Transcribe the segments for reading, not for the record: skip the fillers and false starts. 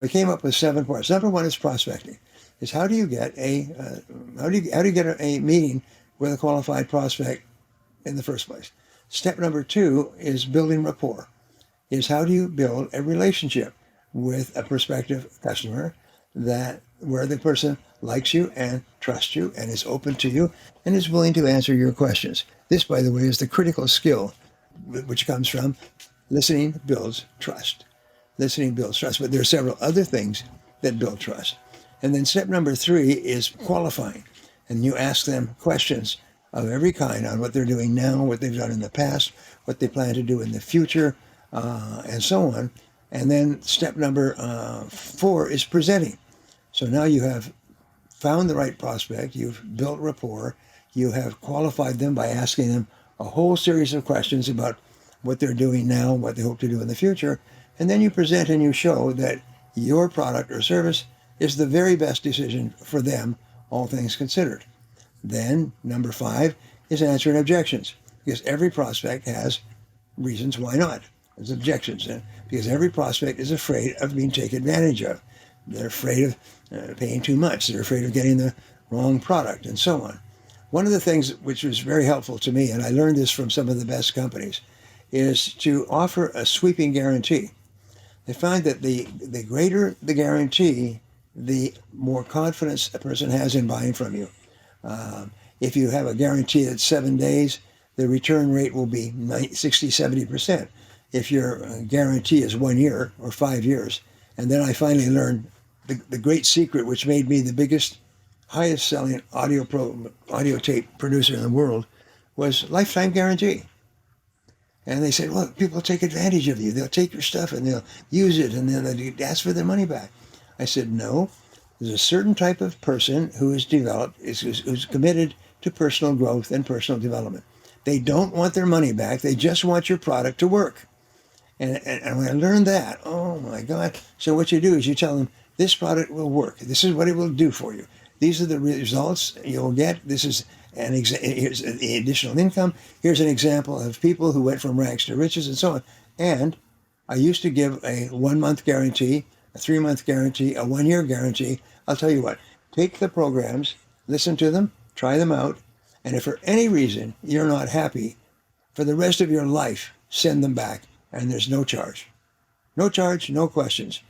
I came up with 7 points. Number one is prospecting. Is how do you get a meeting with a qualified prospect in the first place? Step number two is building rapport. Is how do you build a relationship with a prospective customer that where the person likes you and trusts you and is open to you and is willing to answer your questions. This, by the way, is the critical skill which comes from listening builds trust. Listening builds trust, but there are several other things that build trust. And then step number three is qualifying. And you ask them questions of every kind on what they're doing now, what they've done in the past, what they plan to do in the future, and so on. And then step number four is presenting. So now you have found the right prospect, you've built rapport, you have qualified them by asking them a whole series of questions about what they're doing now, what they hope to do in the future, and then you present and you show that your product or service is the very best decision for them, all things considered. Then, number five is answering objections, because every prospect has reasons why not. There's objections, because every prospect is afraid of being taken advantage of. They're afraid of paying too much. They're afraid of getting the wrong product, and so on. One of the things which was very helpful to me, and I learned this from some of the best companies, is to offer a sweeping guarantee. I find that the greater the guarantee, the more confidence a person has in buying from you. If you have a guarantee that's 7 days, the return rate will be 60, 70%. If your guarantee is 1 year or 5 years, and then I finally learned the great secret, which made me the biggest, highest selling audio tape producer in the world, was lifetime guarantee. And they said, well, people take advantage of you. They'll take your stuff and they'll use it and then they'll ask for their money back. I said, no, there's a certain type of person who is developed, who's committed to personal growth and personal development. They don't want their money back. They just want your product to work. And when I learned that, oh my God. So what you do is you tell them, this product will work. This is what it will do for you. These are the results you'll get. This is here's the additional income. Here's an example of people who went from rags to riches and so on. And I used to give a 1 month guarantee, a 3 month guarantee, a 1 year guarantee. I'll tell you what, take the programs, listen to them, try them out. And if for any reason you're not happy, for the rest of your life, send them back. And there's no charge. No charge, no questions.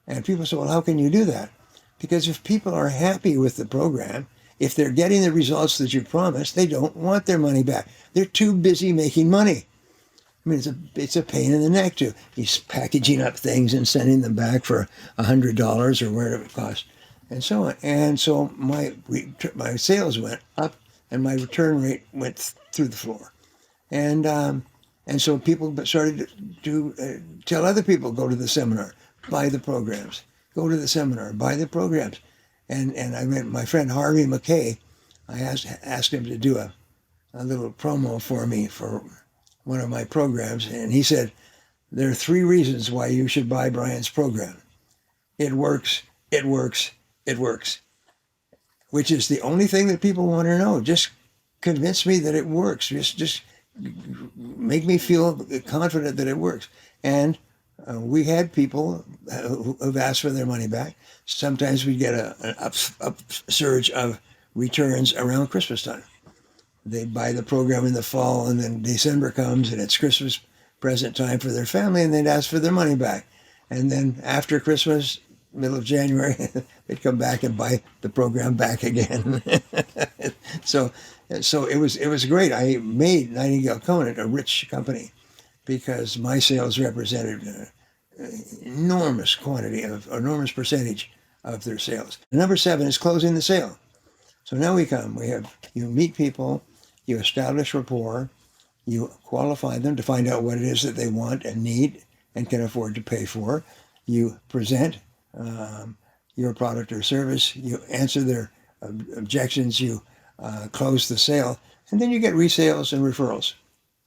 And people say, well, how can you do that? Because if people are happy with the program, if they're getting the results that you promised, they don't want their money back. They're too busy making money. I mean, it's a pain in the neck to be packaging up things and sending them back for $100 or whatever it costs, and so on. And so my sales went up and my return rate went through the floor. And so people started to tell other people, go to the seminar, buy the programs, go to the seminar, buy the programs. And I met my friend Harvey McKay. I asked him to do a little promo for me for one of my programs. And he said, there are 3 reasons why you should buy Brian's program. It works, it works, it works. Which is the only thing that people want to know. Just convince me that it works. Just make me feel confident that it works. And we had people who've asked for their money back. Sometimes we get an upsurge of returns around Christmas time. They buy the program in the fall, and then December comes, and it's Christmas present time for their family, and they'd ask for their money back. And then after Christmas, middle of January, they'd come back and buy the program back again. So it was great. I made Nightingale Conant a rich company because my sales represented enormous percentage of their sales. Number 7 is closing the sale. So now you meet people, you establish rapport, you qualify them to find out what it is that they want and need and can afford to pay for. You present your product or service, you answer their objections, you close the sale, and then you get resales and referrals.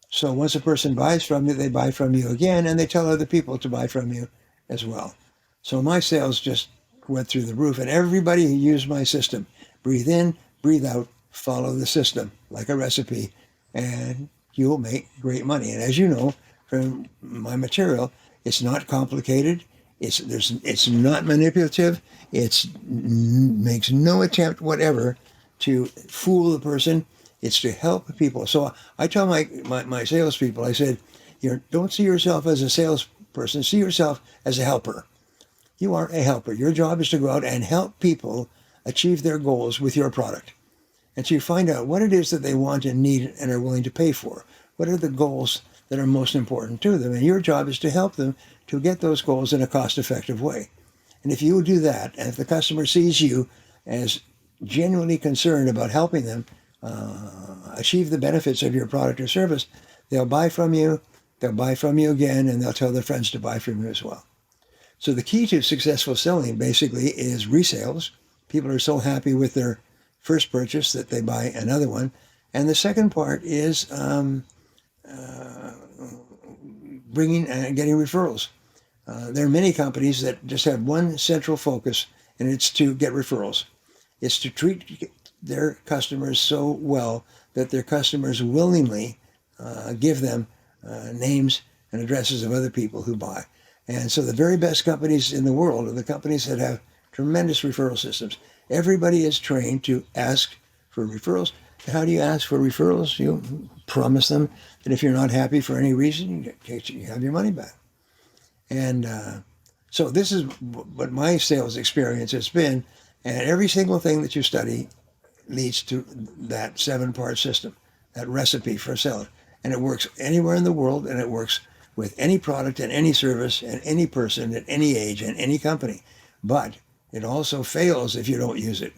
So once a person buys from you, they buy from you again, and they tell other people to buy from you as well. So my sales just went through the roof, and everybody who used my system, breathe in, breathe out, follow the system like a recipe, and you'll make great money. And as you know from my material, it's not complicated. It's not manipulative. It's makes no attempt whatever to fool the person. It's to help people. So I tell my salespeople, I said, don't see yourself as a salesperson. See yourself as a helper. You are a helper. Your job is to go out and help people achieve their goals with your product. And so you find out what it is that they want and need and are willing to pay for. What are the goals that are most important to them? And your job is to help them to get those goals in a cost-effective way. And if you do that, and if the customer sees you as genuinely concerned about helping them achieve the benefits of your product or service, they'll buy from you again, and they'll tell their friends to buy from you as well. So the key to successful selling basically is resales. People are so happy with their first purchase that they buy another one. And the second part is bringing and getting referrals. There are many companies that just have one central focus, and it's to get referrals. It's to treat their customers so well that their customers willingly give them names and addresses of other people who buy. And so the very best companies in the world are the companies that have tremendous referral systems. Everybody is trained to ask for referrals. How do you ask for referrals? You promise them that if you're not happy for any reason, you have your money back. And so this is what my sales experience has been. And every single thing that you study leads to that 7-part system, that recipe for a seller. And it works anywhere in the world, and it works with any product and any service and any person at any age and any company. But it also fails if you don't use it.